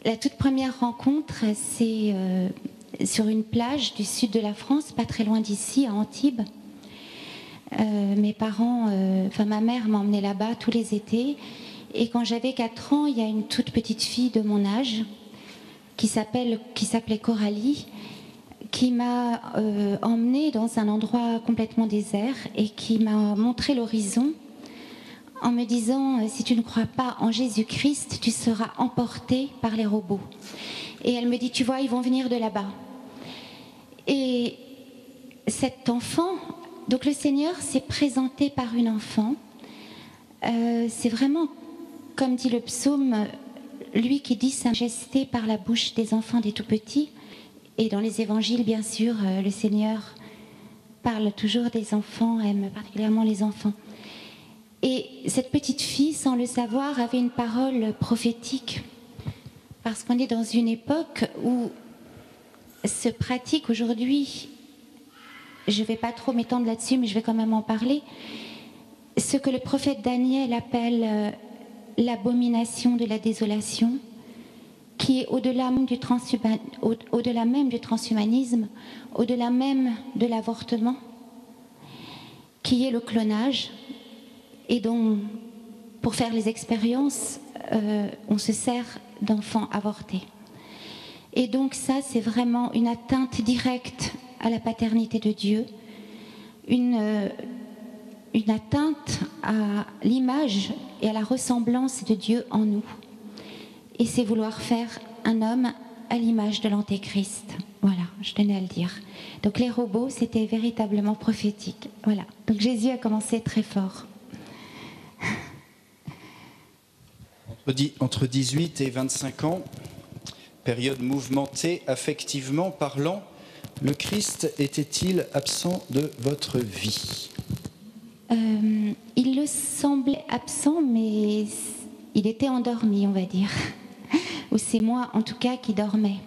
La toute première rencontre, c'est sur une plage du sud de la France, pas très loin d'ici, à Antibes. Mes parents, ma mère m'emmenait là-bas tous les étés. Et quand j'avais 4 ans, il y a une toute petite fille de mon âge qui s'appelait Coralie, qui m'a emmenée dans un endroit complètement désert et qui m'a montré l'horizon en me disant « Si tu ne crois pas en Jésus-Christ, tu seras emporté par les robots. » Et elle me dit « Tu vois, ils vont venir de là-bas. » Et cet enfant, donc le Seigneur s'est présenté par une enfant. C'est vraiment, comme dit le psaume, lui qui dit sa majesté par la bouche des enfants des tout-petits. Et dans les évangiles, bien sûr, le Seigneur parle toujours des enfants, aime particulièrement les enfants. Et cette petite fille, sans le savoir, avait une parole prophétique. Parce qu'on est dans une époque où se pratique aujourd'hui, je ne vais pas trop m'étendre là-dessus, mais je vais quand même en parler, ce que le prophète Daniel appelle l'abomination de la désolation, qui est au-delà même du transhumanisme, au-delà même de l'avortement, qui est le clonage, et dont, pour faire les expériences, on se sert d'enfants avortés. Et donc ça, c'est vraiment une atteinte directe à la paternité de Dieu, une atteinte à l'image et à la ressemblance de Dieu en nous. Et c'est vouloir faire un homme à l'image de l'Antéchrist. Voilà, je tenais à le dire. Donc les robots, c'était véritablement prophétique. Voilà. Donc Jésus a commencé très fort. Entre 18 et 25 ans, période mouvementée, affectivement parlant, le Christ était-il absent de votre vie ? Il le semblait absent, mais il était endormi, on va dire. Ou c'est moi, en tout cas, qui dormais.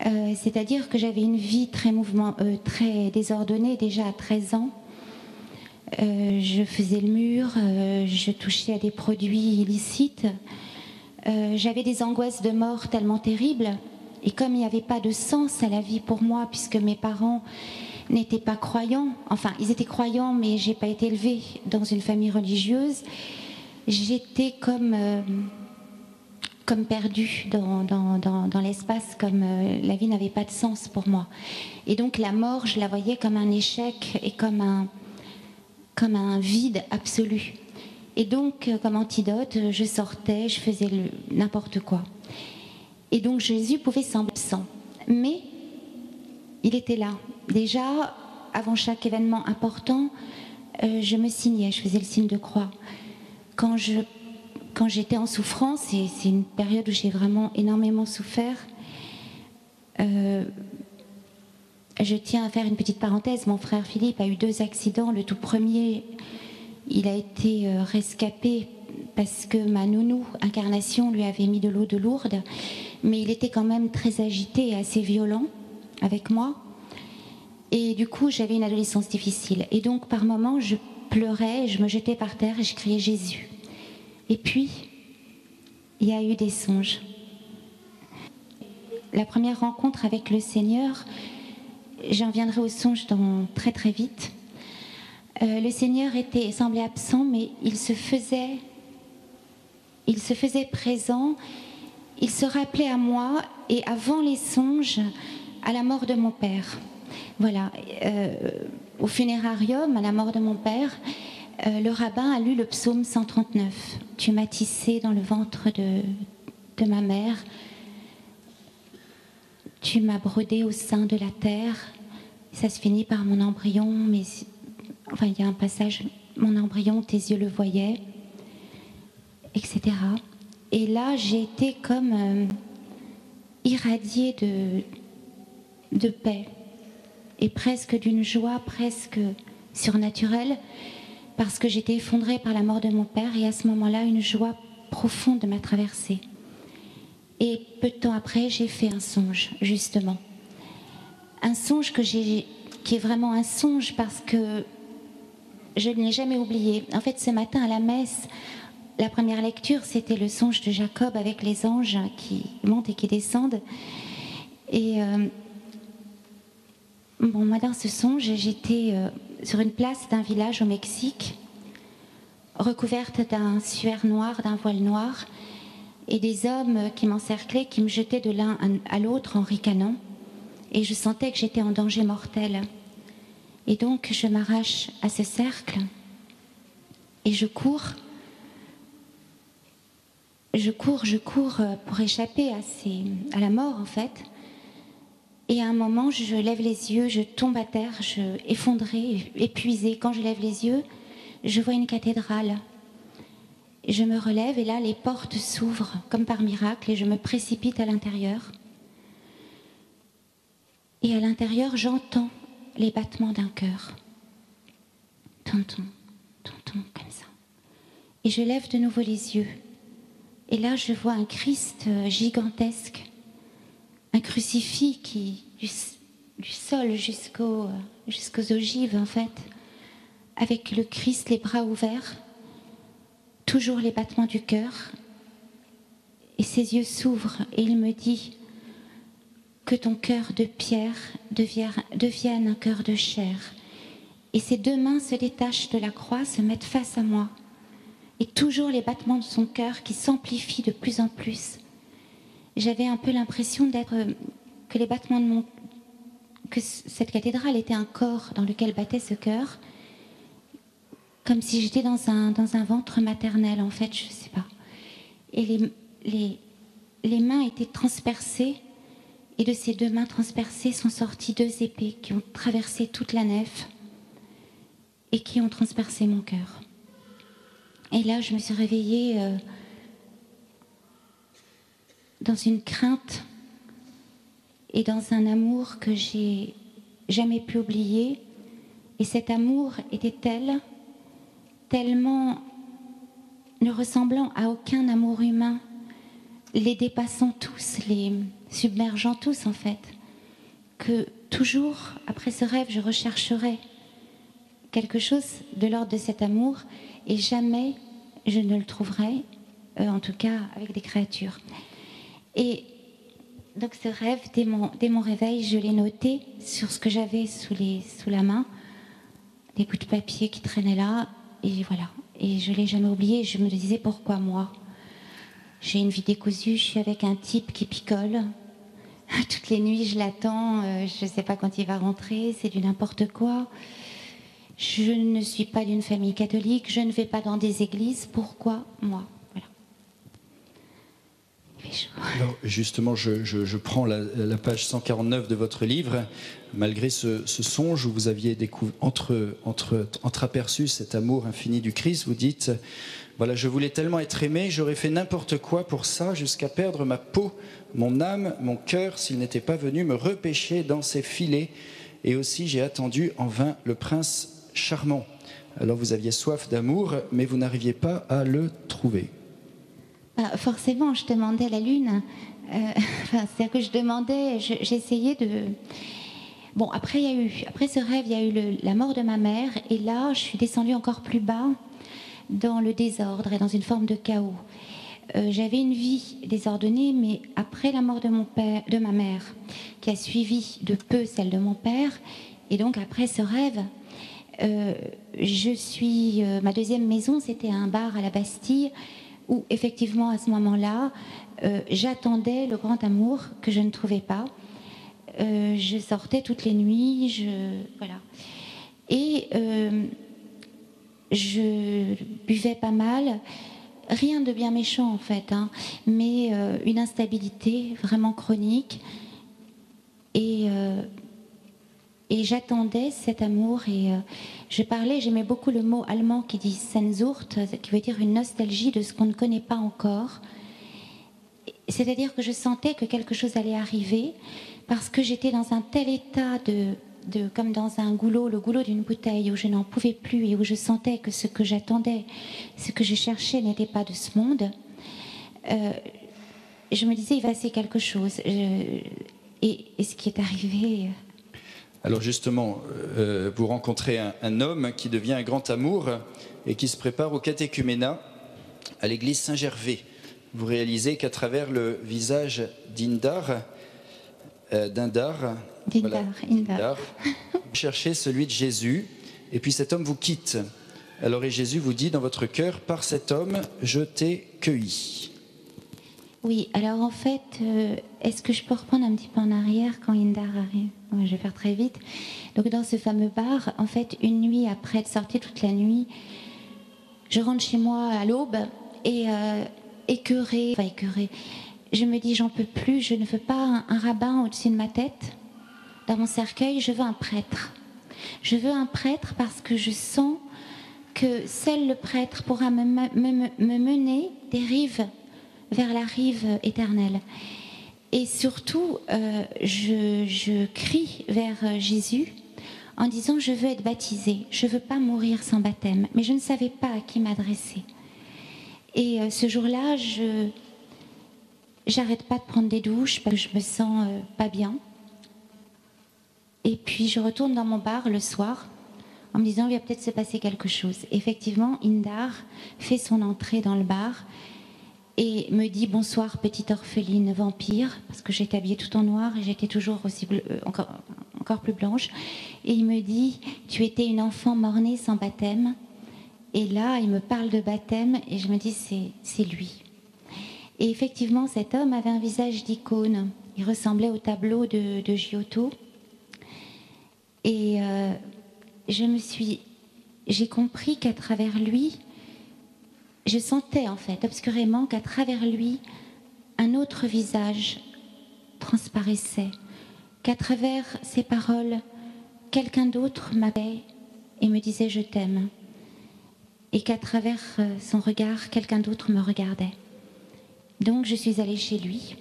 C'est-à-dire que j'avais une vie très désordonnée déjà à 13 ans. Je faisais le mur, je touchais à des produits illicites. J'avais des angoisses de mort tellement terribles. Et comme il n'y avait pas de sens à la vie pour moi, puisque mes parents n'étaient pas croyants, enfin, ils étaient croyants, mais je n'ai pas été élevée dans une famille religieuse, j'étais comme perdue dans l'espace, comme la vie n'avait pas de sens pour moi. Et donc la mort, je la voyais comme un échec et comme un vide absolu. Et donc, comme antidote, je sortais, je faisais n'importe quoi. Et donc Jésus pouvait sembler absent. Mais il était là. Déjà, avant chaque événement important, je me signais, je faisais le signe de croix. Quand j'étais en souffrance, et c'est une période où j'ai vraiment énormément souffert, je tiens à faire une petite parenthèse. Mon frère Philippe a eu 2 accidents. Le tout premier, il a été rescapé parce que ma nounou, Incarnation, lui avait mis de l'eau de Lourdes. Mais il était quand même très agité et assez violent avec moi. Et du coup, j'avais une adolescence difficile. Et donc, par moments, je pleurais, je me jetais par terre et je criais Jésus. Et puis, il y a eu des songes. La première rencontre avec le Seigneur, j'en viendrai aux songes très très vite. Le Seigneur semblait absent, mais il se faisait présent. Il se rappelait à moi et avant les songes, à la mort de mon père. Voilà, au funérarium, à la mort de mon père, le rabbin a lu le psaume 139. « Tu m'as tissé dans le ventre de ma mère, tu m'as brodé au sein de la terre. » Ça se finit par mon embryon, mais enfin il y a un passage, mon embryon, tes yeux le voyaient, etc. Et là, j'ai été comme irradiée de paix et presque d'une joie presque surnaturelle parce que j'étais effondrée par la mort de mon père et à ce moment-là, une joie profonde m'a traversée. Et peu de temps après, j'ai fait un songe, justement. Un songe qui est vraiment un songe parce que je ne l'ai jamais oublié. En fait, ce matin à la messe, la première lecture, c'était le songe de Jacob avec les anges qui montent et qui descendent. Et moi, dans ce songe, j'étais sur une place d'un village au Mexique, recouverte d'un suaire noir, d'un voile noir, et des hommes qui m'encerclaient, qui me jetaient de l'un à l'autre en ricanant. Et je sentais que j'étais en danger mortel. Et donc, je m'arrache à ce cercle et je cours pour échapper à la mort, en fait. Et à un moment, je lève les yeux, je tombe à terre, effondrée, épuisée. Quand je lève les yeux, je vois une cathédrale. Je me relève et là, les portes s'ouvrent comme par miracle et je me précipite à l'intérieur. Et à l'intérieur, j'entends les battements d'un cœur. Tonton, tonton, comme ça. Et je lève de nouveau les yeux. Et là, je vois un Christ gigantesque, un crucifix qui, du sol jusqu'aux ogives, en fait, avec le Christ, les bras ouverts, toujours les battements du cœur. Et ses yeux s'ouvrent et il me dit: que ton cœur de pierre devienne un cœur de chair. Et ses deux mains se détachent de la croix, se mettent face à moi. Et toujours les battements de son cœur qui s'amplifient de plus en plus. J'avais un peu l'impression que les battements que cette cathédrale était un corps dans lequel battait ce cœur, comme si j'étais dans un ventre maternel, en fait, je ne sais pas. Et les mains étaient transpercées. Et de ces deux mains transpercées sont sorties deux épées qui ont traversé toute la nef et qui ont transpercé mon cœur. Et là, je me suis réveillée dans une crainte et dans un amour que j'ai jamais pu oublier. Et cet amour était tellement ne ressemblant à aucun amour humain, les dépassant tous, les submergeant tous en fait, que toujours après ce rêve je rechercherai quelque chose de l'ordre de cet amour et jamais je ne le trouverai, en tout cas avec des créatures. Et donc ce rêve, dès mon réveil, je l'ai noté sur ce que j'avais sous la main, des bouts de papier qui traînaient là, et voilà. Et je ne l'ai jamais oublié, je me disais: pourquoi moi ? J'ai une vie décousue, je suis avec un type qui picole. Toutes les nuits, je l'attends, je ne sais pas quand il va rentrer, c'est du n'importe quoi. Je ne suis pas d'une famille catholique, je ne vais pas dans des églises. Pourquoi moi ? Voilà. Il fait chaud. Alors, justement, je prends la page 149 de votre livre. Malgré ce songe où vous aviez entreaperçu cet amour infini du Christ, vous dites: voilà, je voulais tellement être aimé, j'aurais fait n'importe quoi pour ça, jusqu'à perdre ma peau, mon âme, mon cœur, s'il n'était pas venu me repêcher dans ses filets. Et aussi, j'ai attendu en vain le prince charmant. Alors, vous aviez soif d'amour, mais vous n'arriviez pas à le trouver. Forcément, je demandais la lune. C'est-à-dire que je demandais, j'essayais de... Bon, après ce rêve, il y a eu la mort de ma mère, et là, je suis descendue encore plus bas, dans le désordre et dans une forme de chaos. J'avais une vie désordonnée, mais après la mort de ma mère, qui a suivi de peu celle de mon père, et donc après ce rêve, ma deuxième maison, c'était un bar à la Bastille, où effectivement à ce moment-là, j'attendais le grand amour que je ne trouvais pas. Je sortais toutes les nuits, voilà. Et je buvais pas mal, rien de bien méchant en fait, hein, mais une instabilité vraiment chronique. Et j'attendais cet amour et j'aimais beaucoup le mot allemand qui dit Sehnsucht, qui veut dire une nostalgie de ce qu'on ne connaît pas encore. C'est-à-dire que je sentais que quelque chose allait arriver parce que j'étais dans un tel état comme dans un goulot, le goulot d'une bouteille où je n'en pouvais plus et où je sentais que ce que j'attendais, ce que je cherchais n'était pas de ce monde. Je me disais, il va se passer quelque chose. Et ce qui est arrivé... Alors justement, vous rencontrez un homme qui devient un grand amour et qui se prépare au catéchuménat. à l'église Saint-Gervais. Vous réalisez qu'à travers le visage d'Indar, Indar, vous cherchez celui de Jésus, et puis cet homme vous quitte. Alors et Jésus vous dit dans votre cœur, par cet homme, je t'ai cueilli. Oui, alors en fait, est-ce que je peux reprendre un petit peu en arrière quand Indar arrive? Ouais, je vais faire très vite. Donc dans ce fameux bar, en fait, une nuit après être sortie toute la nuit, je rentre chez moi à l'aube et écœurée, je me dis j'en peux plus, je ne veux pas un rabbin au-dessus de ma tête, dans mon cercueil, je veux un prêtre. Je veux un prêtre parce que je sens que seul le prêtre pourra me mener des rives vers la rive éternelle. Et surtout, je crie vers Jésus en disant je veux être baptisée, je ne veux pas mourir sans baptême, mais je ne savais pas à qui m'adresser. Et ce jour-là, j'arrête pas de prendre des douches parce que je me sens pas bien. Et puis je retourne dans mon bar le soir en me disant il va peut-être se passer quelque chose. Effectivement, Indar fait son entrée dans le bar et me dit bonsoir petite orpheline vampire, parce que j'étais habillée tout en noir et j'étais toujours aussi encore plus blanche. Et il me dit tu étais une enfant mort-née sans baptême. Et là, il me parle de baptême et je me dis c'est lui. Et effectivement, cet homme avait un visage d'icône. Il ressemblait au tableau de Giotto. Et j'ai compris qu'à travers lui, je sentais en fait obscurément qu'à travers lui, un autre visage transparaissait, qu'à travers ses paroles, quelqu'un d'autre m'appelait et me disait je t'aime, et qu'à travers son regard, quelqu'un d'autre me regardait. Donc je suis allée chez lui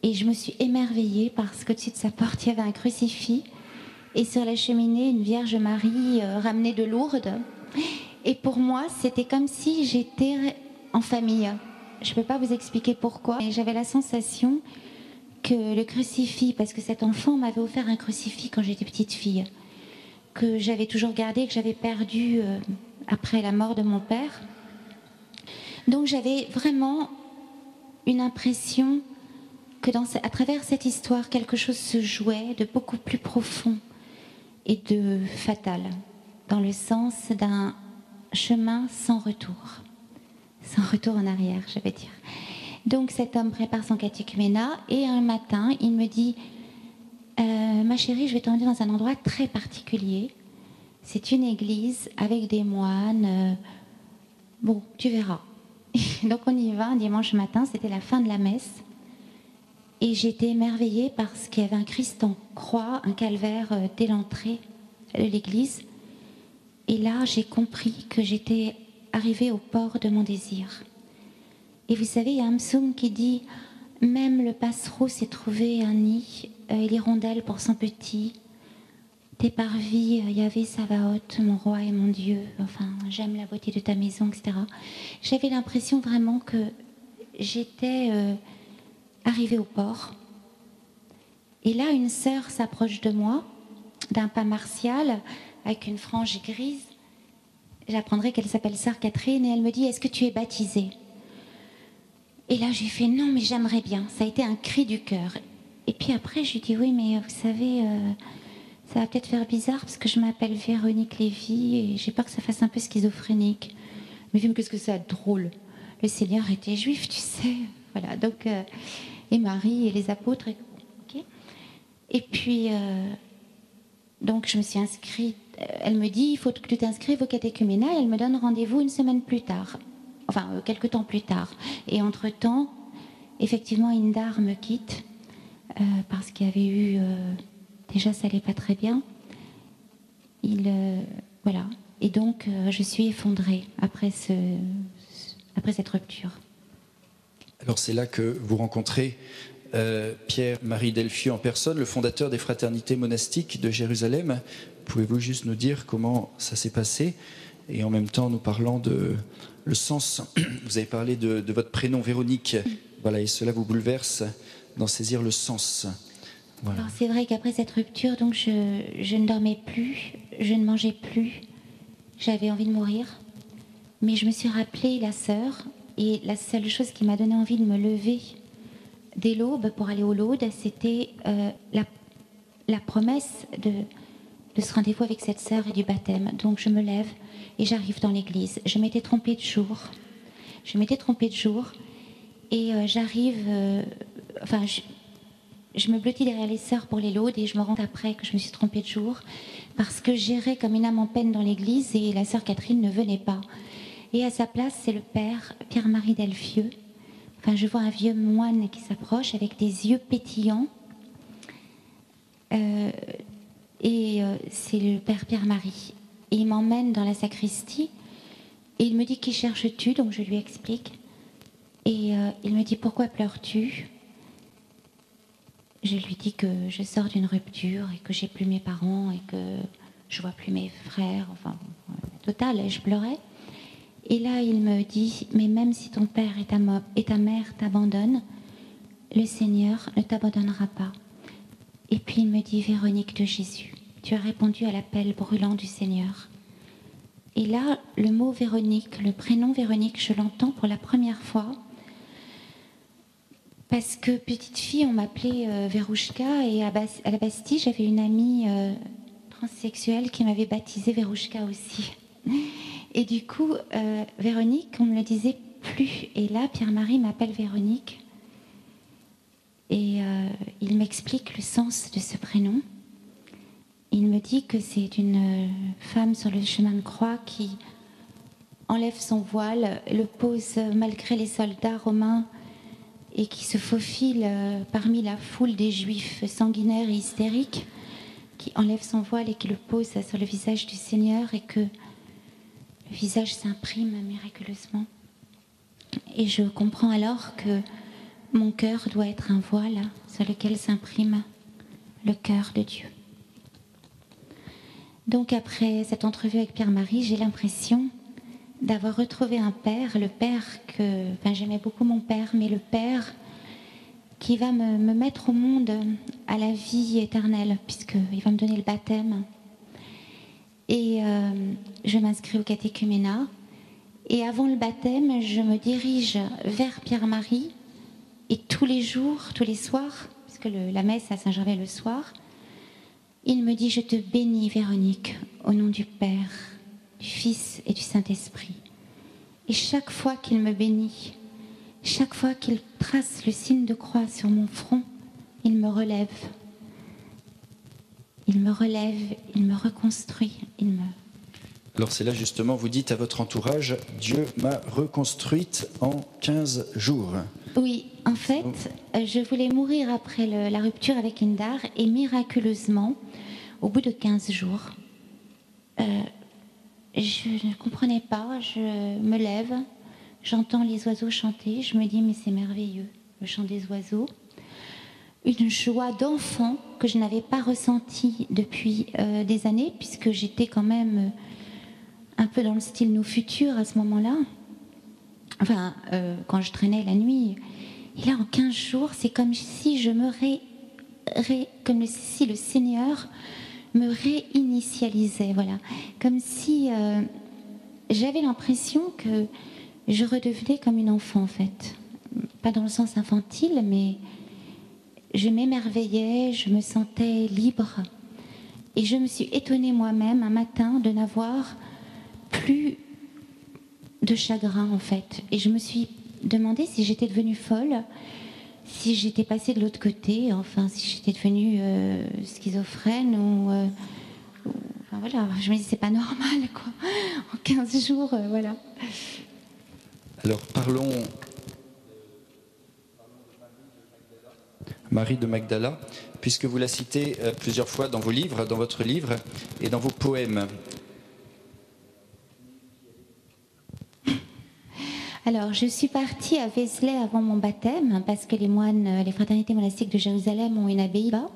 et je me suis émerveillée parce qu'au-dessus de sa porte, il y avait un crucifix et sur la cheminée, une Vierge Marie ramenée de Lourdes. Et pour moi, c'était comme si j'étais en famille. Je ne peux pas vous expliquer pourquoi, mais j'avais la sensation que le crucifix, parce que cet enfant m'avait offert un crucifix quand j'étais petite fille, que j'avais toujours gardé, que j'avais perdu après la mort de mon père. Donc j'avais vraiment une impression que à travers cette histoire, quelque chose se jouait de beaucoup plus profond et de fatal, dans le sens d'un chemin sans retour en arrière, je vais dire. Donc cet homme prépare son catéchuménat et un matin, il me dit ma chérie, je vais t'emmener dans un endroit très particulier. C'est une église avec des moines. Bon, tu verras. Donc on y va un dimanche matin, c'était la fin de la messe. Et j'étais émerveillée parce qu'il y avait un Christ en croix, un calvaire dès l'entrée de l'église. Et là, j'ai compris que j'étais arrivée au port de mon désir. Et vous savez, il y a un psaume qui dit « Même le passereau s'est trouvé un nid, et l'hirondelle pour son petit. Tes parvis, Yahvé Sabaoth, mon roi et mon Dieu. Enfin, j'aime la beauté de ta maison, etc. » J'avais l'impression vraiment que j'étais arrivée au port. Et là, une sœur s'approche de moi, d'un pas martial, avec une frange grise. J'apprendrai qu'elle s'appelle Sœur Catherine et elle me dit « Est-ce que tu es baptisée ?» Et là, j'ai fait « Non, mais j'aimerais bien. » Ça a été un cri du cœur. Et puis après, je lui dis « Oui, mais vous savez, ça va peut-être faire bizarre parce que je m'appelle Véronique Lévy et j'ai peur que ça fasse un peu schizophrénique. » Mais qu'est-ce que ça a de drôle? Le Seigneur était juif, tu sais. Voilà, donc, et Marie et les apôtres. Okay. Et puis, donc, je me suis inscrite. Elle me dit, il faut que tu t'inscrives au catéchuménat. Et elle me donne rendez-vous une semaine plus tard. Enfin, quelques temps plus tard. Et entre-temps, effectivement, Indar me quitte parce qu'il y avait eu... déjà, ça n'allait pas très bien. Voilà. Et donc, je suis effondrée après cette rupture. Alors, c'est là que vous rencontrez Pierre-Marie Delfieux en personne, le fondateur des fraternités monastiques de Jérusalem. Pouvez-vous juste nous dire comment ça s'est passé? Et en même temps, nous parlons de le sens. Vous avez parlé de votre prénom, Véronique. Voilà, et cela vous bouleverse d'en saisir le sens. Voilà. Alors, c'est vrai qu'après cette rupture, donc, je ne dormais plus, je ne mangeais plus. J'avais envie de mourir. Mais je me suis rappelé la sœur, et la seule chose qui m'a donné envie de me lever dès l'aube pour aller au Laude, c'était la promesse de ce rendez-vous avec cette sœur et du baptême. Donc je me lève et j'arrive dans l'église. Je m'étais trompée de jour. Et j'arrive... je me blottis derrière les sœurs pour les Laudes et je me rends après que je me suis trompée de jour parce que j'errais comme une âme en peine dans l'église et la sœur Catherine ne venait pas. Et à sa place, c'est le père Pierre-Marie Delfieux. Enfin, je vois un vieux moine qui s'approche avec des yeux pétillants. C'est le père Pierre-Marie. Et il m'emmène dans la sacristie et il me dit « Qui cherches-tu » Donc je lui explique. Et il me dit « Pourquoi pleures-tu » Je lui dis que je sors d'une rupture et que j'ai plus mes parents et que je vois plus mes frères. Enfin, total, et je pleurais. Et là, il me dit « Mais même si ton père et ta mère t'abandonnent, le Seigneur ne t'abandonnera pas. » Et puis il me dit « Véronique de Jésus, tu as répondu à l'appel brûlant du Seigneur. » Et là, le mot Véronique, le prénom Véronique, je l'entends pour la première fois. Parce que petite fille, on m'appelait Vérouchka, et à la Bastille, j'avais une amie transsexuelle qui m'avait baptisée Vérouchka aussi. Et du coup, Véronique, on ne me le disait plus. Et là, Pierre-Marie m'appelle Véronique. Et il m'explique le sens de ce prénom. Il me dit que c'est une femme sur le chemin de croix qui enlève son voile, le pose malgré les soldats romains et qui se faufile parmi la foule des juifs sanguinaires et hystériques, qui enlève son voile et qui le pose sur le visage du Seigneur et que le visage s'imprime miraculeusement. Et je comprends alors que mon cœur doit être un voile sur lequel s'imprime le cœur de Dieu. Donc après cette entrevue avec Pierre-Marie, j'ai l'impression d'avoir retrouvé un père, le père que... Enfin, j'aimais beaucoup mon père, mais le père qui va me mettre au monde à la vie éternelle, puisqu'il va me donner le baptême. Et je m'inscris au catéchuménat. Et avant le baptême, je me dirige vers Pierre-Marie. Et tous les jours, tous les soirs, puisque la messe à Saint-Gervais le soir, il me dit « Je te bénis, Véronique, au nom du Père, du Fils et du Saint-Esprit. » Et chaque fois qu'il me bénit, chaque fois qu'il trace le signe de croix sur mon front, il me relève. Il me relève, il me reconstruit, Alors c'est là justement, vous dites à votre entourage, Dieu m'a reconstruite en 15 jours. Oui, en fait, je voulais mourir après la rupture avec Indar et miraculeusement, au bout de 15 jours, je ne comprenais pas, je me lève, j'entends les oiseaux chanter, je me dis mais c'est merveilleux, le chant des oiseaux. Une joie d'enfant que je n'avais pas ressentie depuis des années, puisque j'étais quand même un peu dans le style Nos Futurs à ce moment-là. Enfin, quand je traînais la nuit. Et là, en 15 jours, c'est comme si je me comme si le Seigneur me réinitialisait, voilà. Comme si j'avais l'impression que je redevenais comme une enfant, en fait. Pas dans le sens infantile, mais je m'émerveillais, je me sentais libre. Et je me suis étonnée moi-même un matin de n'avoir plus de chagrin, en fait. Et je me suis demandé si j'étais devenue folle, si j'étais passée de l'autre côté, enfin, si j'étais devenue schizophrène enfin, voilà, je me dis c'est pas normal, quoi. En 15 jours, voilà. Alors parlons Marie de Magdala, puisque vous la citez plusieurs fois dans vos livres, dans votre livre et dans vos poèmes. Alors, je suis partie à Vézelay avant mon baptême, parce que les moines, les fraternités monastiques de Jérusalem ont une abbaye là,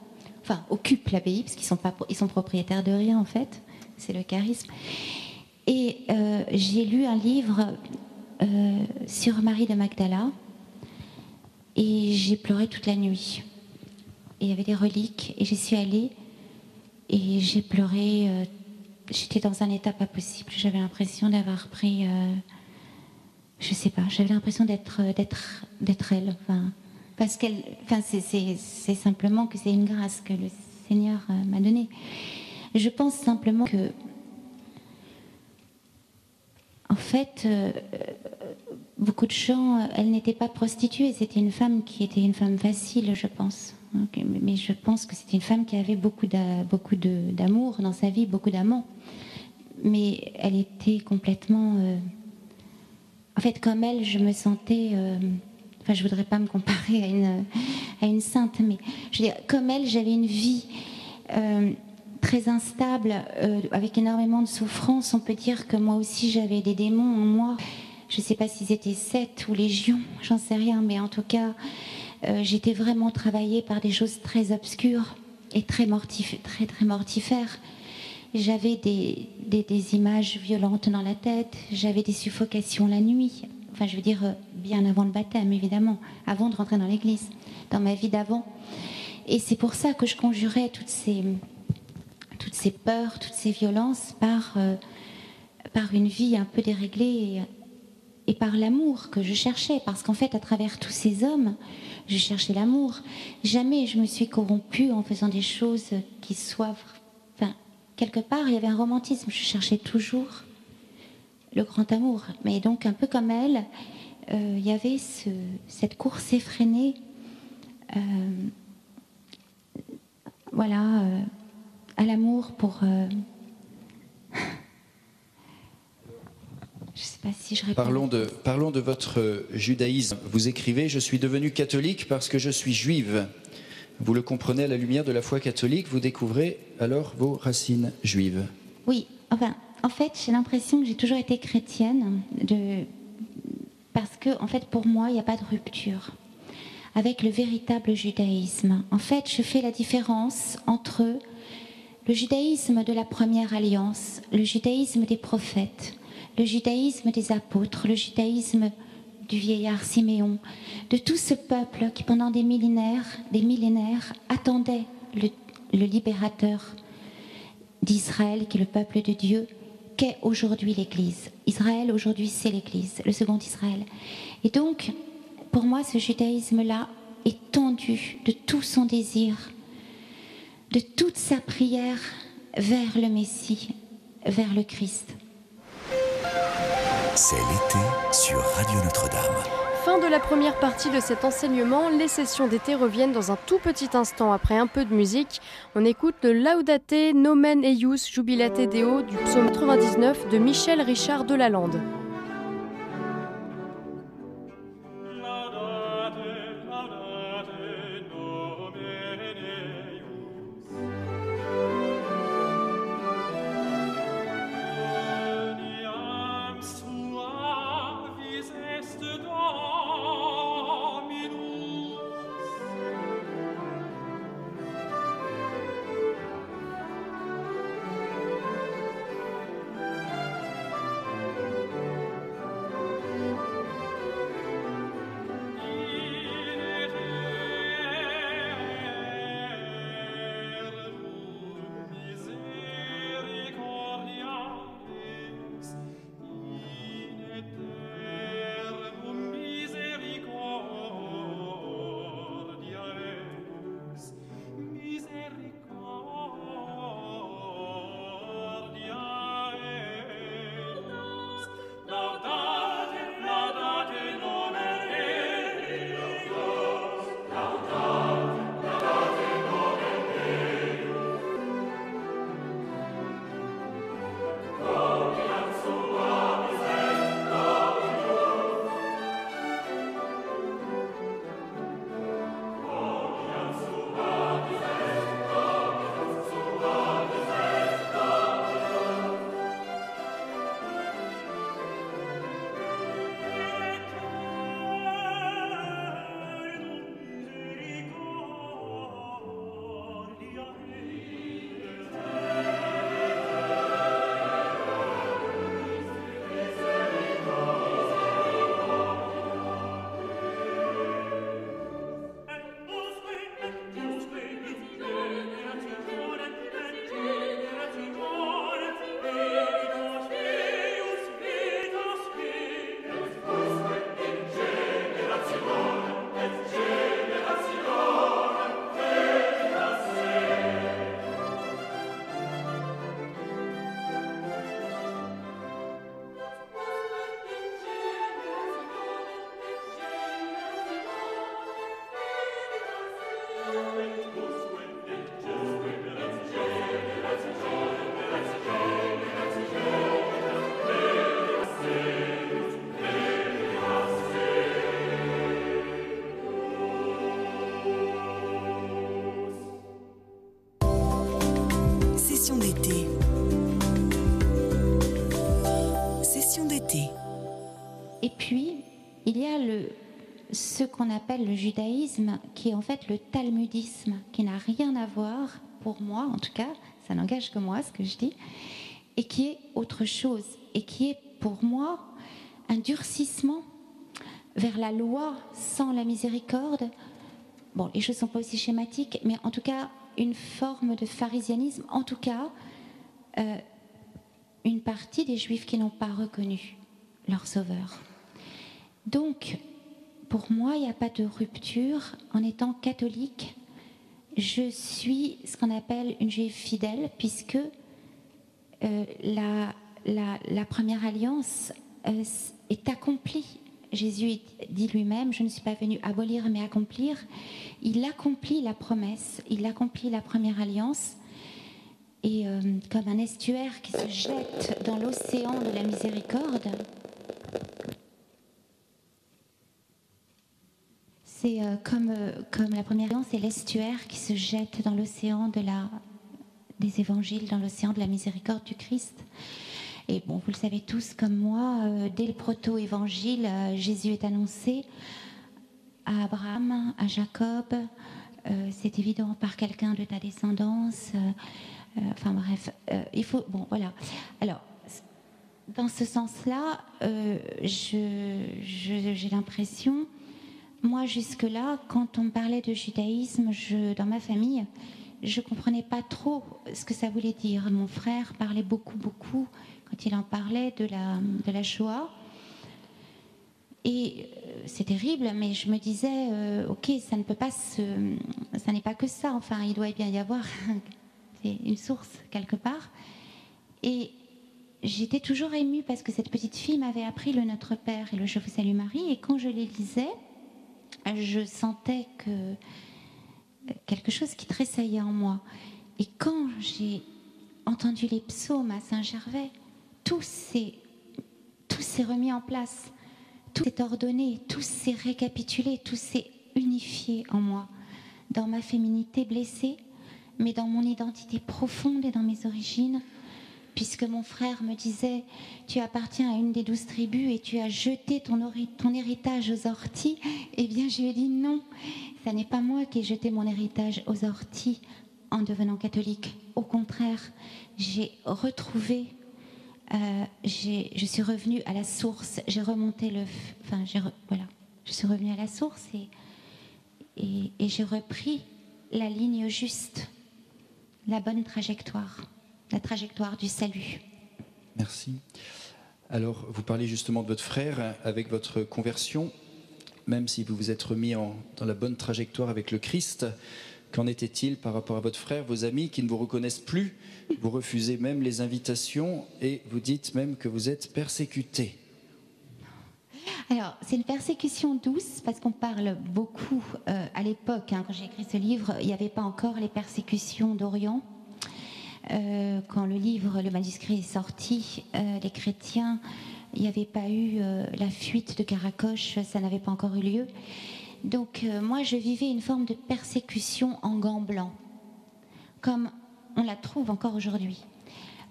enfin, occupent l'abbaye, parce qu'ils sont propriétaires de rien, en fait. C'est le charisme. Et j'ai lu un livre sur Marie de Magdala, et j'ai pleuré toute la nuit. Et il y avait des reliques, et j'y suis allée, et j'ai pleuré. J'étais dans un état pas possible. J'avais l'impression d'avoir pris je sais pas, j'avais l'impression d'être elle. Enfin, parce qu'elle, enfin, c'est simplement que c'est une grâce que le Seigneur m'a donnée. Je pense simplement que, en fait, beaucoup de gens, elle n'était pas prostituée, c'était une femme qui était une femme facile, je pense. Mais je pense que c'était une femme qui avait beaucoup d'amour dans sa vie, beaucoup d'amants. Mais elle était complètement... En fait, comme elle, je me sentais... Enfin, je ne voudrais pas me comparer à une sainte, mais je veux dire, comme elle, j'avais une vie très instable, avec énormément de souffrance. On peut dire que moi aussi, j'avais des démons en moi. Je ne sais pas s'ils étaient 7 ou légions, j'en sais rien, mais en tout cas, j'étais vraiment travaillée par des choses très obscures et très mortifères. J'avais des images violentes dans la tête, j'avais des suffocations la nuit. Enfin, je veux dire, bien avant le baptême, évidemment, avant de rentrer dans l'église, dans ma vie d'avant. Et c'est pour ça que je conjurais toutes ces peurs, toutes ces violences par une vie un peu déréglée et par l'amour que je cherchais. Parce qu'en fait, à travers tous ces hommes, je cherchais l'amour. Jamais je me suis corrompue en faisant des choses qui soient... Enfin, quelque part, il y avait un romantisme. Je cherchais toujours le grand amour. Mais donc, un peu comme elle, il y avait cette course effrénée, à l'amour pour... Je ne sais pas si je réponds. Parlons de votre judaïsme. Vous écrivez « Je suis devenue catholique parce que je suis juive ». Vous le comprenez à la lumière de la foi catholique, vous découvrez alors vos racines juives. Oui, enfin, en fait, j'ai l'impression que j'ai toujours été chrétienne, parce que, en fait, pour moi, il n'y a pas de rupture avec le véritable judaïsme. En fait, je fais la différence entre le judaïsme de la première alliance, le judaïsme des prophètes, le judaïsme des apôtres, le judaïsme du vieillard Siméon, de tout ce peuple qui, pendant des millénaires, attendait le libérateur d'Israël, qui est le peuple de Dieu, qu'est aujourd'hui l'Église. Israël, aujourd'hui, c'est l'Église, le second Israël. Et donc, pour moi, ce judaïsme-là est tendu de tout son désir, de toute sa prière vers le Messie, vers le Christ. C'est l'été sur Radio Notre-Dame. Fin de la première partie de cet enseignement. Les sessions d'été reviennent dans un tout petit instant après un peu de musique. On écoute le Laudate Nomen Eius Jubilate Deo du psaume 99 de Michel Richard de Lalande. Session d'été. Session d'été. Et puis, il y a ce qu'on appelle le judaïsme, qui est en fait le talmudisme, qui n'a rien à voir, pour moi en tout cas, ça n'engage que moi ce que je dis, et qui est autre chose, et qui est pour moi un durcissement vers la loi sans la miséricorde. Bon, les choses ne sont pas aussi schématiques, mais en tout cas, une forme de pharisianisme, en tout cas, une partie des Juifs qui n'ont pas reconnu leur Sauveur. Donc, pour moi, il n'y a pas de rupture. En étant catholique, je suis ce qu'on appelle une Juive fidèle, puisque la première alliance est accomplie. Jésus dit lui-même, je ne suis pas venu abolir mais accomplir. Il accomplit la promesse, il accomplit la première alliance. Et comme un estuaire qui se jette dans l'océan de la miséricorde, c'est comme la première alliance est l'estuaire qui se jette dans l'océan des évangiles, dans l'océan de la miséricorde du Christ. Et bon, vous le savez tous comme moi, dès le proto-évangile, Jésus est annoncé à Abraham, à Jacob, c'est évident par quelqu'un de ta descendance, enfin bref, il faut... Bon, voilà. Alors, dans ce sens-là, j'ai l'impression, moi jusque-là, quand on me parlait de judaïsme, dans ma famille, je ne comprenais pas trop ce que ça voulait dire. Mon frère parlait beaucoup, quand il en parlait de la Shoah. Et c'est terrible, mais je me disais, ok, ça n'est pas que ça. Enfin, il doit bien y avoir une source quelque part. Et j'étais toujours émue parce que cette petite fille m'avait appris le Notre Père et le Je vous salue Marie. Et quand je les lisais, je sentais que quelque chose qui tressaillait en moi. Et quand j'ai entendu les psaumes à Saint-Gervais, tout s'est remis en place, tout s'est ordonné, tout s'est récapitulé, tout s'est unifié en moi, dans ma féminité blessée, mais dans mon identité profonde et dans mes origines, puisque mon frère me disait « Tu appartiens à une des 12 tribus et tu as jeté ton héritage aux orties », eh bien je lui ai dit « Non, ça n'est pas moi qui ai jeté mon héritage aux orties en devenant catholique. Au contraire, j'ai retrouvé, je suis revenue à la source, j'ai remonté voilà, je suis revenue à la source et j'ai repris la ligne juste, la bonne trajectoire. La trajectoire du salut. Merci. Alors, vous parlez justement de votre frère avec votre conversion, même si vous vous êtes remis dans la bonne trajectoire avec le Christ. Qu'en était-il par rapport à votre frère, vos amis qui ne vous reconnaissent plus? Vous refusez même les invitations et vous dites même que vous êtes persécuté. Alors, c'est une persécution douce parce qu'on parle beaucoup à l'époque, quand j'ai écrit ce livre, il n'y avait pas encore les persécutions d'Orient. Quand le manuscrit est sorti, les chrétiens, il n'y avait pas eu la fuite de Caracoche, ça n'avait pas encore eu lieu. Donc moi, je vivais une forme de persécution en gants blancs, comme on la trouve encore aujourd'hui.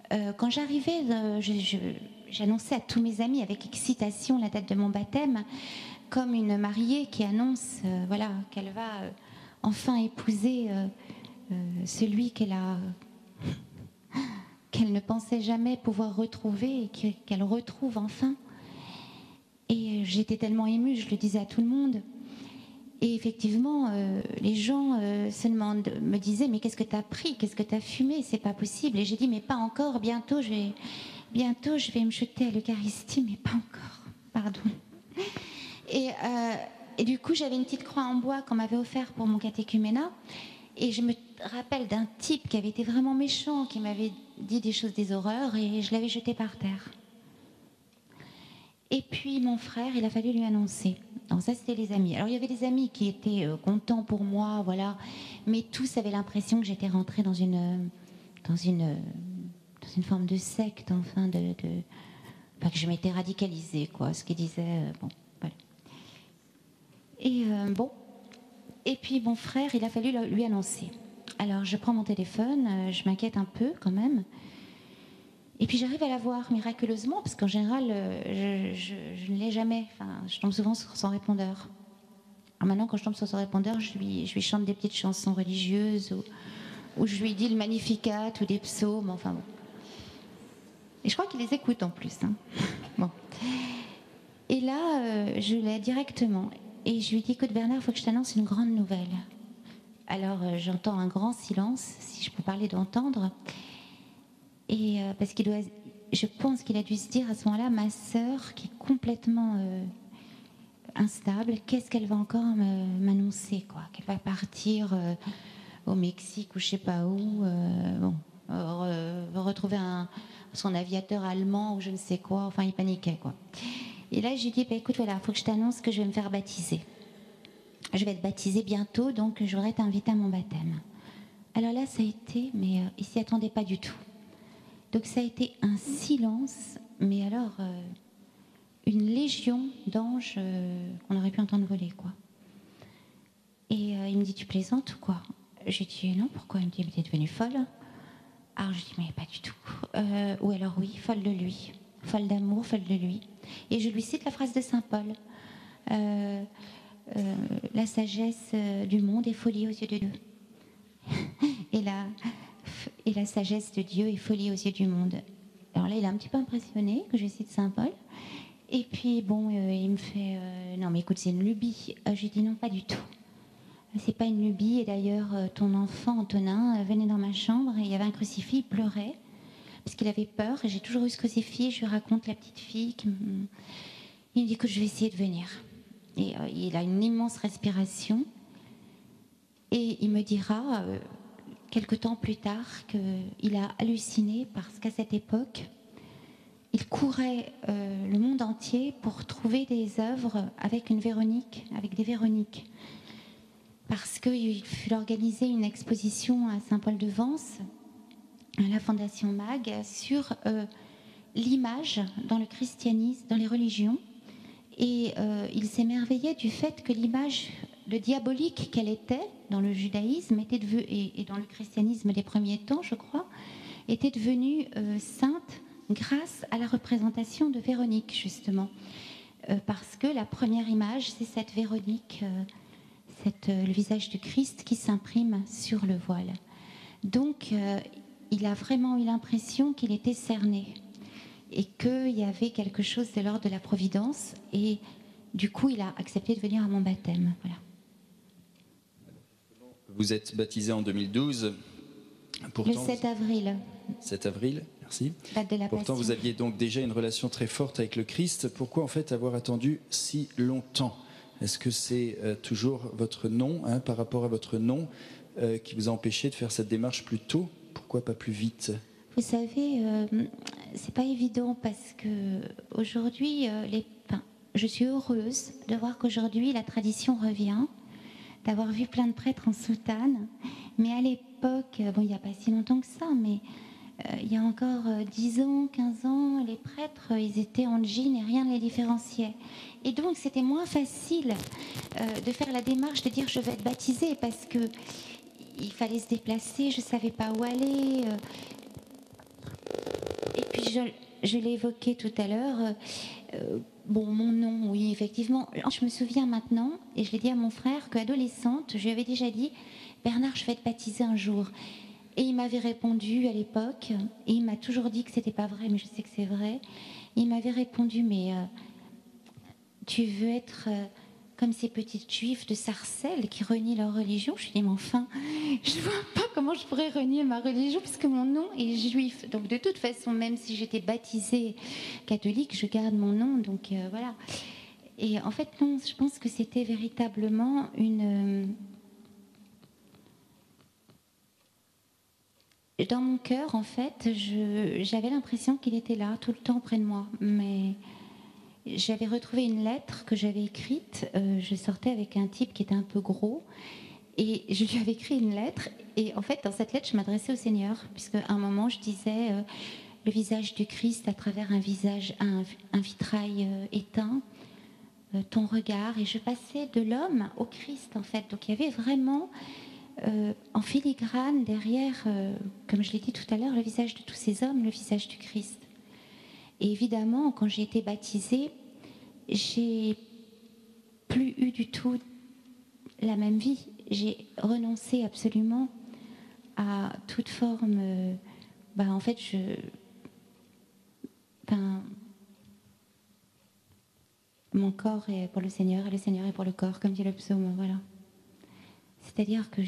Quand j'arrivais, j'annonçais à tous mes amis avec excitation la date de mon baptême, comme une mariée qui annonce qu'elle va enfin épouser celui qu'elle ne pensait jamais pouvoir retrouver et qu'elle retrouve enfin. Et j'étais tellement émue, je le disais à tout le monde. Et effectivement, les gens me disaient « Mais qu'est-ce que tu as pris? Qu'est-ce que tu as fumé? C'est pas possible. » Et j'ai dit « Mais pas encore, bientôt je vais me jeter à l'Eucharistie, mais pas encore. Pardon. » Et du coup, j'avais une petite croix en bois qu'on m'avait offerte pour mon catéchuménat. Et je me rappelle d'un type qui avait été vraiment méchant, qui m'avait dit des horreurs, et je l'avais jeté par terre. Et puis mon frère, il a fallu lui annoncer. Donc ça, c'était les amis. Alors, il y avait des amis qui étaient contents pour moi, voilà. Mais tous avaient l'impression que j'étais rentrée dans une forme de secte, enfin, enfin, que je m'étais radicalisée, quoi. Ce qu'ils disaient, bon, voilà. Et bon. Et puis, mon frère, il a fallu lui annoncer. Alors, je prends mon téléphone, je m'inquiète un peu, quand même. Et puis j'arrive à la voir miraculeusement, parce qu'en général, je ne l'ai jamais. Enfin, je tombe souvent sur son répondeur. Alors maintenant, quand je tombe sur son répondeur, je lui chante des petites chansons religieuses, ou je lui dis le Magnificat, ou des psaumes, enfin bon. Et je crois qu'il les écoute en plus. Hein. Bon. Et là, je l'ai directement. Et je lui dis, écoute Bernard, il faut que je t'annonce une grande nouvelle. Alors j'entends un grand silence, si je peux parler d'entendre. Et parce je pense qu'il a dû se dire à ce moment-là, ma sœur qui est complètement instable, qu'est-ce qu'elle va encore m'annoncer, quoi, qu'elle va partir au Mexique ou je sais pas où, retrouver son aviateur allemand ou je ne sais quoi, enfin il paniquait, quoi. Et là je lui dis, bah, écoute, voilà, il faut que je t'annonce que je vais me faire baptiser. Je vais être baptisée bientôt, donc je voudrais t'inviter à mon baptême. Alors là ça a été, mais il s'y attendait pas du tout. Donc ça a été un silence, mais alors une légion d'anges qu'on aurait pu entendre voler, quoi. Et il me dit, tu plaisantes ou quoi? J'ai dit non, pourquoi? Il me dit, mais t'es devenue folle? Alors je dis, mais pas du tout. Ou alors oui, folle de lui, folle d'amour, folle de lui. Et je lui cite la phrase de Saint Paul. La sagesse du monde est folie aux yeux de Dieu. Et la sagesse de Dieu est folie aux yeux du monde. Alors là, il est un petit peu impressionné que je cite Saint Paul. Et puis, bon, il me fait non, mais écoute, c'est une lubie. Je lui dis non, pas du tout. C'est pas une lubie. Et d'ailleurs, ton enfant, Antonin, venait dans ma chambre et il y avait un crucifix, il pleurait parce qu'il avait peur. Et j'ai toujours eu ce crucifix. Je lui raconte la petite fille. Il me dit que je vais essayer de venir. Et il a une immense respiration. Et il me dira, quelque temps plus tard, qu'il a halluciné parce qu'à cette époque, il courait le monde entier pour trouver des œuvres avec des Véroniques. Parce qu'il fut organisé une exposition à Saint-Paul-de-Vence, à la Fondation MAG, sur l'image dans le christianisme, dans les religions. Et il s'émerveillait du fait que l'image, le diabolique qu'elle était dans le judaïsme et dans le christianisme des premiers temps, je crois, était devenue sainte grâce à la représentation de Véronique, justement. Parce que la première image, c'est cette Véronique, le visage du Christ qui s'imprime sur le voile. Donc, il a vraiment eu l'impression qu'il était cerné et qu'il y avait quelque chose de l'ordre de la providence. Et du coup, il a accepté de venir à mon baptême. Voilà. Vous êtes baptisé en 2012. Pourtant, le 7 avril. 7 avril, merci. Date de la Pourtant, Passion. vous aviez donc déjà une relation très forte avec le Christ. Pourquoi en fait avoir attendu si longtemps? Est-ce que c'est toujours votre nom, par rapport à votre nom, qui vous a empêché de faire cette démarche plus tôt? Pourquoi pas plus vite? Vous savez, c'est pas évident parce que aujourd'hui, je suis heureuse de voir qu'aujourd'hui la tradition revient, d'avoir vu plein de prêtres en soutane. Mais à l'époque, bon, il n'y a pas si longtemps que ça, mais il y a encore 10 ans, 15 ans, les prêtres, ils étaient en jean et rien ne les différenciait. Et donc, c'était moins facile de faire la démarche de dire je vais être baptisée parce que il fallait se déplacer, je ne savais pas où aller. Et puis, je l'ai évoqué tout à l'heure. Bon, mon nom, oui, effectivement. Je me souviens maintenant, et je l'ai dit à mon frère, qu'adolescente, je lui avais déjà dit « Bernard, je vais te baptiser un jour ». Et il m'avait répondu à l'époque, et il m'a toujours dit que c'était pas vrai, mais je sais que c'est vrai. Il m'avait répondu « Mais tu veux être comme ces petites juives de Sarcelles qui renient leur religion ?» Je lui ai dit « Mais enfin, je vois pas comment je pourrais renier ma religion puisque mon nom est juif. Donc de toute façon, même si j'étais baptisée catholique, je garde mon nom. Donc voilà. » Et en fait, non, je pense que c'était véritablement dans mon cœur, en fait, j'avais l'impression qu'il était là, tout le temps près de moi. Mais j'avais retrouvé une lettre que j'avais écrite. Je sortais avec un type qui était un peu gros. Et je lui avais écrit une lettre. Et en fait, dans cette lettre, je m'adressais au Seigneur. Puisque à un moment, je disais le visage du Christ à travers un vitrail éteint. Ton regard. Et je passais de l'homme au Christ, en fait. Donc, il y avait vraiment... en filigrane, derrière, comme je l'ai dit tout à l'heure, le visage de tous ces hommes, le visage du Christ. Et évidemment, quand j'ai été baptisée, j'ai plus eu du tout la même vie. J'ai renoncé absolument à toute forme. En fait, mon corps est pour le Seigneur et le Seigneur est pour le corps, comme dit le psaume. Voilà. C'est-à-dire que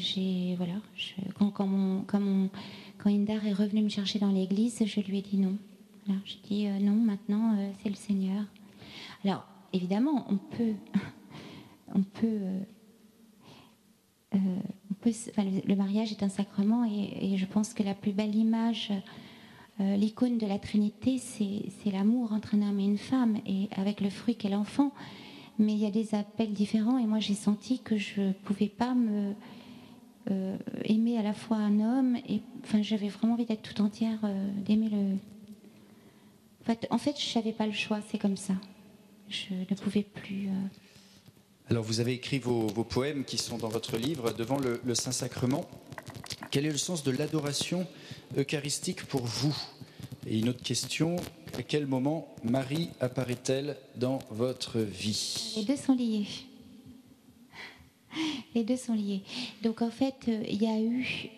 quand Indar est revenu me chercher dans l'église, je lui ai dit non. Voilà, je dis non, maintenant c'est le Seigneur. Alors évidemment, le mariage est un sacrement et je pense que la plus belle image, l'icône de la Trinité, c'est l'amour entre un homme et une femme et avec le fruit qu'est l'enfant. Mais il y a des appels différents et moi j'ai senti que je ne pouvais pas aimer à la fois un homme et j'avais vraiment envie d'être tout entière, d'aimer le... En fait, je n'avais pas le choix, c'est comme ça. Je ne pouvais plus... Alors vous avez écrit vos poèmes qui sont dans votre livre, devant le Saint-Sacrement. Quel est le sens de l'adoration eucharistique pour vous? Et une autre question, à quel moment Marie apparaît-elle dans votre vie? Les deux sont liés. Les deux sont liés. Donc en fait, il y a eu,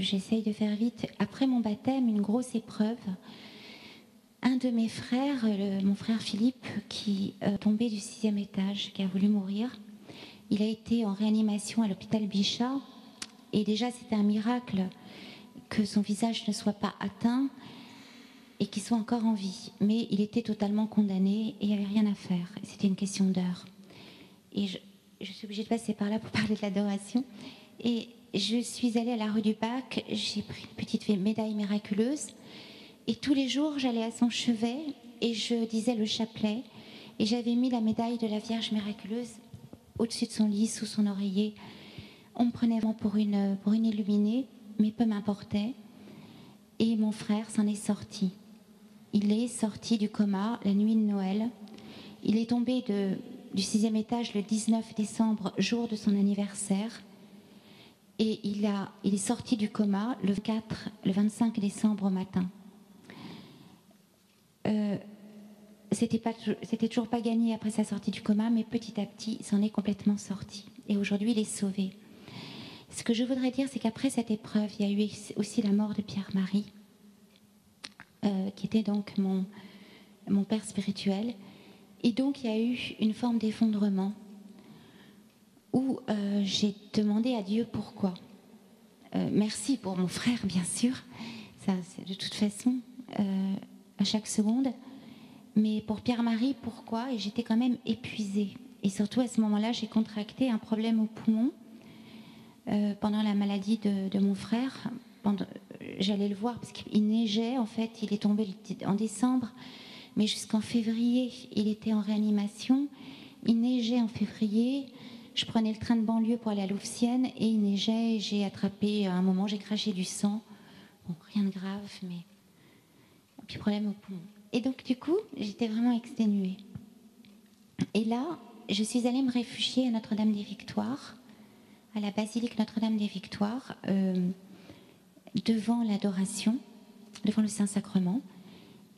j'essaye de faire vite, après mon baptême, une grosse épreuve. Un de mes frères, mon frère Philippe, qui est tombé du 6e étage, qui a voulu mourir, il a été en réanimation à l'hôpital Bichat. Et déjà, c'était un miracle que son visage ne soit pas atteint et qu'il soit encore en vie. Mais il était totalement condamné et il n'y avait rien à faire. C'était une question d'heure. Et je suis obligée de passer par là pour parler de l'adoration. Et je suis allée à la rue du Bac, j'ai pris une petite médaille miraculeuse. Et tous les jours, j'allais à son chevet et je disais le chapelet. Et j'avais mis la médaille de la Vierge miraculeuse au-dessus de son lit, sous son oreiller. On me prenait vraiment pour une illuminée, mais peu m'importait. Et mon frère s'en est sorti. Il est sorti du coma la nuit de Noël. Il est tombé du 6e étage le 19 décembre, jour de son anniversaire. Et il est sorti du coma le 25 décembre au matin. C'était toujours pas gagné après sa sortie du coma, mais petit à petit, il s'en est complètement sorti. Et aujourd'hui, il est sauvé. Ce que je voudrais dire, c'est qu'après cette épreuve, il y a eu aussi la mort de Pierre-Marie, qui était donc mon père spirituel. Et donc, il y a eu une forme d'effondrement où j'ai demandé à Dieu pourquoi. Merci pour mon frère, bien sûr. Ça, c'est de toute façon, à chaque seconde. Mais pour Pierre-Marie, pourquoi? Et j'étais quand même épuisée. Et surtout, à ce moment-là, j'ai contracté un problème au poumon pendant la maladie de mon frère. J'allais le voir parce qu'il neigeait, en fait. Il est tombé en décembre. Mais jusqu'en février, il était en réanimation. Il neigeait en février. Je prenais le train de banlieue pour aller à Louvciennes et il neigeait. Et j'ai attrapé, à un moment, j'ai craché du sang. Bon, rien de grave, mais... Et puis problème au poumon. Et donc, du coup, j'étais vraiment exténuée. Et là, je suis allée me réfugier à Notre-Dame-des-Victoires, à la basilique Notre-Dame-des-Victoires, devant l'adoration, devant le Saint-Sacrement.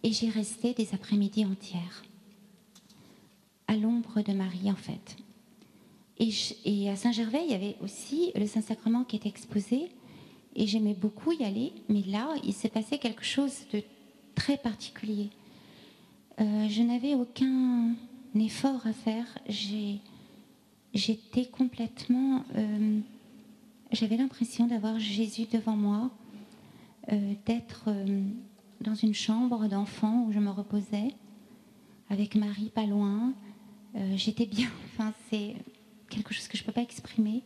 Et j'y restais des après-midi entières, à l'ombre de Marie, en fait. Et à Saint-Gervais, il y avait aussi le Saint-Sacrement qui était exposé, et j'aimais beaucoup y aller, mais là, il s'est passé quelque chose de très particulier. Je n'avais aucun effort à faire. J'étais complètement... j'avais l'impression d'avoir Jésus devant moi, d'être dans une chambre d'enfant où je me reposais, avec Marie pas loin. J'étais bien. Enfin, c'est quelque chose que je ne peux pas exprimer.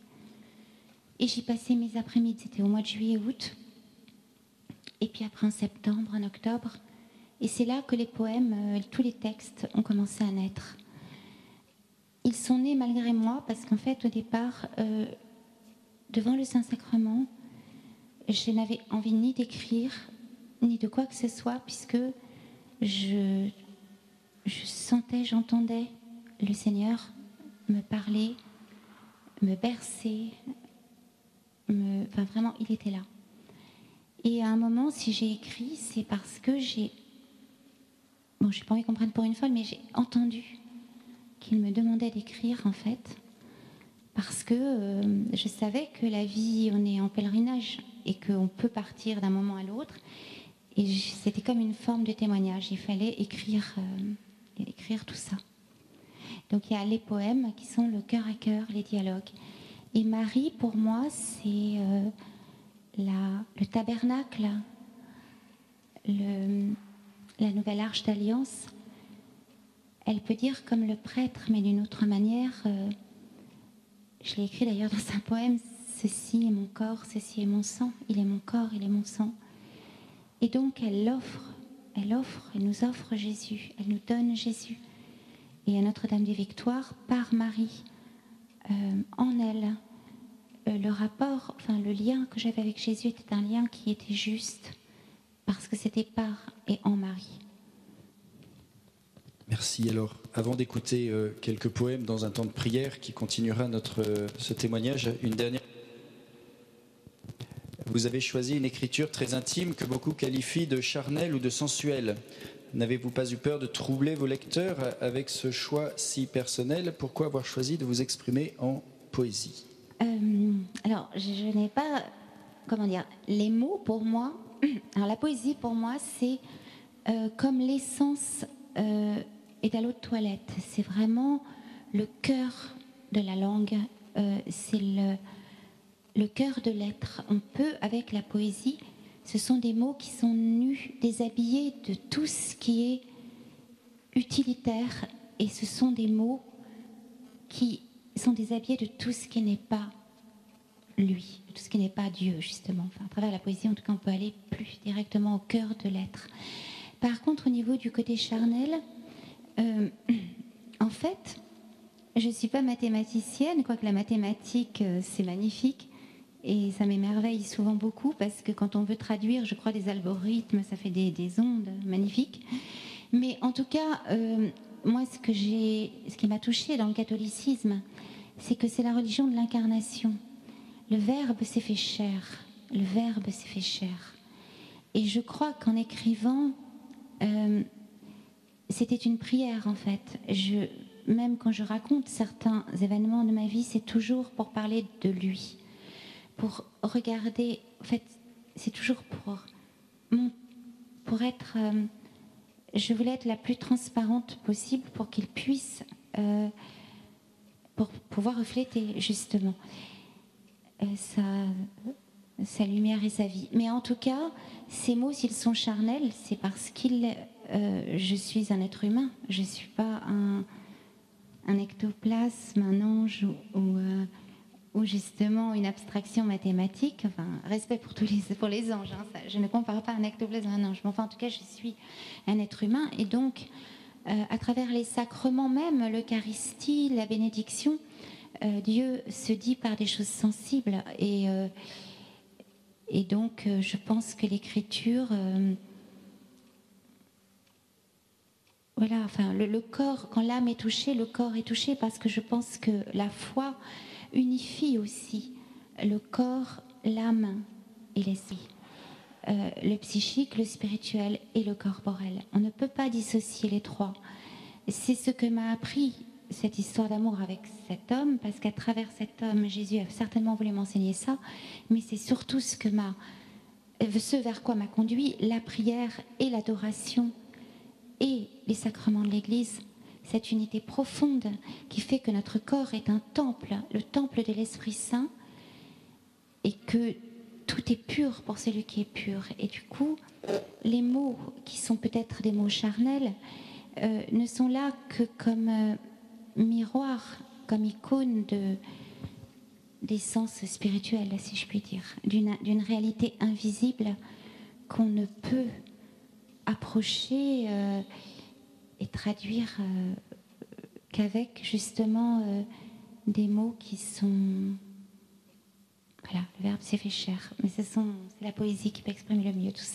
Et j'y passais mes après-midi. C'était au mois de juillet-août. Et puis après, en septembre, en octobre... Et c'est là que les poèmes, tous les textes ont commencé à naître. Ils sont nés malgré moi parce qu'en fait, au départ, devant le Saint-Sacrement, je n'avais envie ni d'écrire, ni de quoi que ce soit, puisque je sentais, j'entendais le Seigneur me parler, me bercer, enfin vraiment, il était là. Et à un moment, si j'ai écrit, c'est parce que j'ai pas envie qu'on prenne pour une folle, mais j'ai entendu qu'il me demandait d'écrire, en fait, parce que je savais que la vie, on est en pèlerinage et qu'on peut partir d'un moment à l'autre. Et c'était comme une forme de témoignage. Il fallait écrire tout ça. Donc il y a les poèmes qui sont le cœur à cœur, les dialogues. Et Marie, pour moi, c'est le tabernacle, la nouvelle arche d'alliance. Elle peut dire comme le prêtre, mais d'une autre manière. Je l'ai écrit d'ailleurs dans un poème, ceci est mon corps, ceci est mon sang, il est mon corps, il est mon sang. Et donc elle nous offre Jésus, elle nous donne Jésus. Et à Notre-Dame des Victoires, par Marie, en elle, le rapport, enfin le lien que j'avais avec Jésus était un lien qui était juste, parce que c'était par et en Marie. Merci. Alors, avant d'écouter quelques poèmes dans un temps de prière qui continuera ce témoignage, une dernière. Vous avez choisi une écriture très intime que beaucoup qualifient de charnelle ou de sensuelle. N'avez-vous pas eu peur de troubler vos lecteurs avec ce choix si personnel? Pourquoi avoir choisi de vous exprimer en poésie? Alors, je n'ai pas... Comment dire? Les mots, pour moi... Alors, la poésie, pour moi, c'est comme l'essence... est à l'eau de toilette. C'est vraiment le cœur de la langue, c'est le cœur de l'être. On peut, avec la poésie, ce sont des mots qui sont nus, déshabillés de tout ce qui est utilitaire, et ce sont des mots qui sont déshabillés de tout ce qui n'est pas lui, de tout ce qui n'est pas Dieu, justement. Enfin, à travers la poésie, en tout cas, on peut aller plus directement au cœur de l'être. Par contre, au niveau du côté charnel, en fait, je ne suis pas mathématicienne, quoique la mathématique, c'est magnifique, et ça m'émerveille souvent beaucoup, parce que quand on veut traduire, je crois, des algorithmes, ça fait des ondes magnifiques. Mais en tout cas, moi, ce qui m'a touchée dans le catholicisme, c'est que c'est la religion de l'incarnation. Le Verbe s'est fait chair. Le Verbe s'est fait chair. Et je crois qu'en écrivant... c'était une prière, en fait. Même quand je raconte certains événements de ma vie, c'est toujours pour parler de lui. Pour regarder... En fait, c'est toujours pour être... je voulais être la plus transparente possible pour qu'il puisse... pour pouvoir refléter, justement, sa lumière et sa vie. Mais en tout cas, ces mots, s'ils sont charnels, c'est parce je suis un être humain. Je ne suis pas un ectoplasme, un ange ou justement une abstraction mathématique. Enfin, respect pour les anges. Hein, ça, je ne compare pas un ectoplasme à un ange. Mais enfin, en tout cas, je suis un être humain. Et donc, à travers les sacrements même, l'Eucharistie, la bénédiction, Dieu se dit par des choses sensibles. Et donc, je pense que l'écriture... voilà, enfin, le corps, quand l'âme est touchée, le corps est touché, parce que je pense que la foi unifie aussi le corps, l'âme et l'esprit. Le psychique, le spirituel et le corporel. On ne peut pas dissocier les trois. C'est ce que m'a appris cette histoire d'amour avec cet homme, parce qu'à travers cet homme, Jésus a certainement voulu m'enseigner ça, mais c'est surtout ce vers quoi m'a conduit la prière et l'adoration et les sacrements de l'Église, cette unité profonde qui fait que notre corps est un temple, le temple de l'Esprit Saint, et que tout est pur pour celui qui est pur. Et du coup, les mots qui sont peut-être des mots charnels ne sont là que comme miroir, comme icône d'essence spirituelle, si je puis dire, d'une réalité invisible qu'on ne peut approcher et traduire qu'avec justement des mots qui sont... Voilà, le verbe s'est fait cher, mais c'est la poésie qui peut exprimer le mieux tout ça.